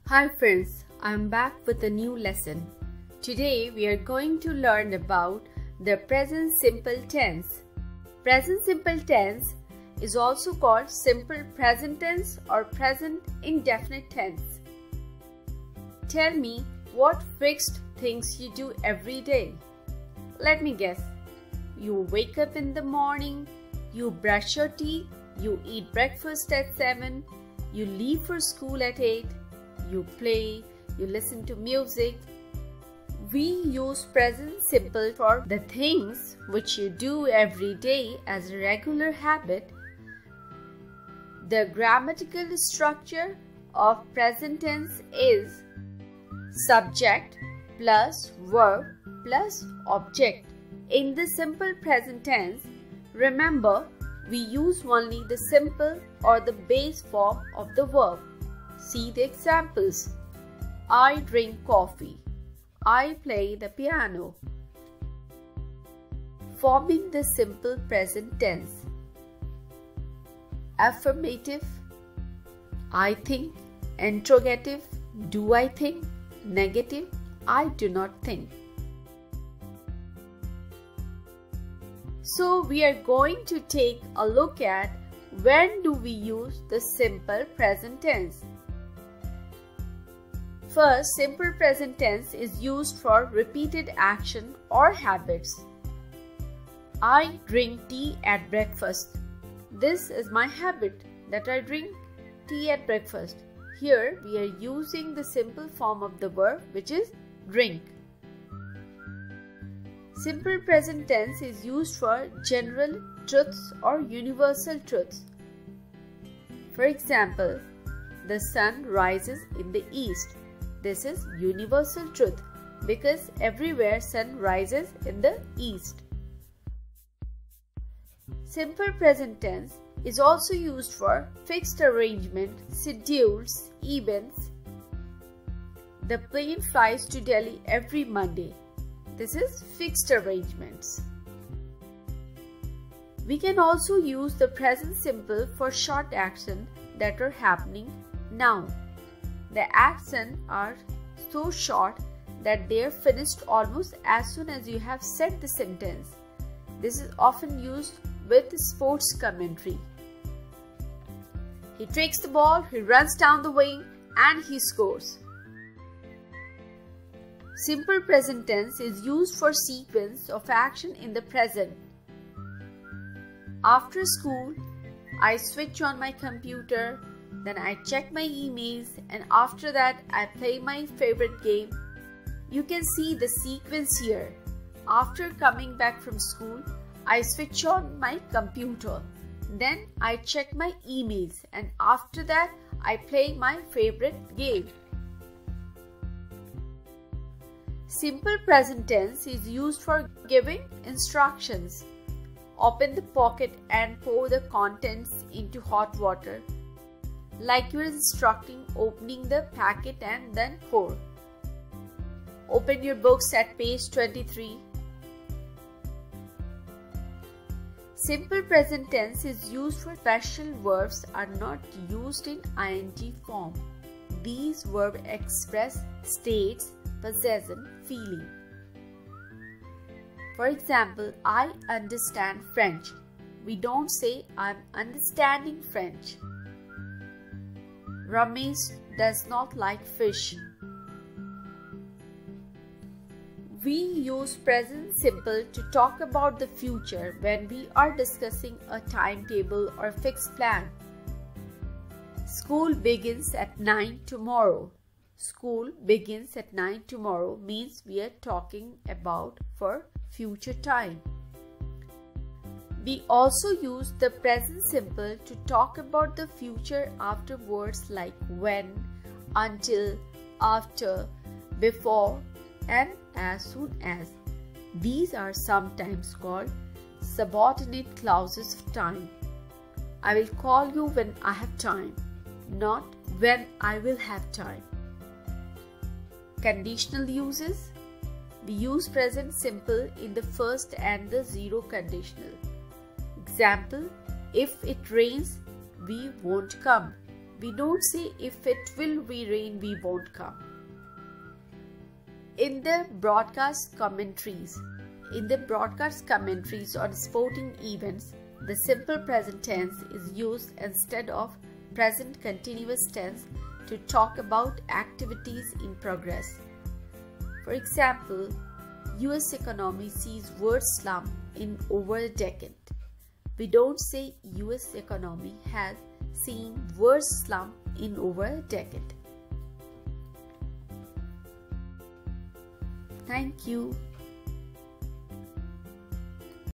Hi friends, I'm back with a new lesson. Today we are going to learn about the present simple tense. Present simple tense is also called simple present tense or present indefinite tense. Tell me what fixed things you do every day. Let me guess. You wake up in the morning, you brush your teeth, you eat breakfast at 7, you leave for school at 8, you play, you listen to music. We use present simple for the things which you do every day as a regular habit. The grammatical structure of present tense is subject plus verb plus object. In the simple present tense, remember we use only the simple or the base form of the verb. See the examples. I drink coffee. I play the piano. Forming the simple present tense. Affirmative. I think. Interrogative. Do I think? Negative. I do not think. So we are going to take a look at when do we use the simple present tense. First, simple present tense is used for repeated action or habits. I drink tea at breakfast. This is my habit that I drink tea at breakfast. Here we are using the simple form of the verb, which is drink. Simple present tense is used for general truths or universal truths. For example, the sun rises in the east. This is universal truth because everywhere sun rises in the east. Simple present tense is also used for fixed arrangement, schedules, events. The plane flies to Delhi every Monday. This is fixed arrangements. We can also use the present simple for short action that are happening now. The actions are so short that they are finished almost as soon as you have said the sentence. This is often used with sports commentary. He takes the ball, he runs down the wing, and he scores. Simple present tense is used for sequence of action in the present. After school, I switch on my computer, then I check my emails, and after that I play my favorite game. You can see the sequence here. After coming back from school, I switch on my computer. Then I check my emails, and after that I play my favorite game. Simple present tense is used for giving instructions. Open the pocket and pour the contents into hot water, like you are instructing opening the packet and then pour. Open your books at page 23. Simple present tense is used for special verbs are not used in ing form. These verbs express states, possession, feeling. For example, I understand French. We don't say I'm understanding French. Ramesh does not like fish. We use present simple to talk about the future when we are discussing a timetable or fixed plan. School begins at 9 tomorrow. School begins at 9 tomorrow means we are talking about for future time. We also use the present simple to talk about the future after words like when, until, after, before, and as soon as. These are sometimes called subordinate clauses of time. I will call you when I have time, not when I will have time. Conditional uses. We use present simple in the first and the zero conditional. Example, if it rains, we won't come. We don't say if it will be rain, we won't come. In the broadcast commentaries on sporting events, the simple present tense is used instead of present continuous tense to talk about activities in progress. For example, US economy sees worst slump in over a decade. We don't say US economy has seen worst slump in over a decade. Thank you.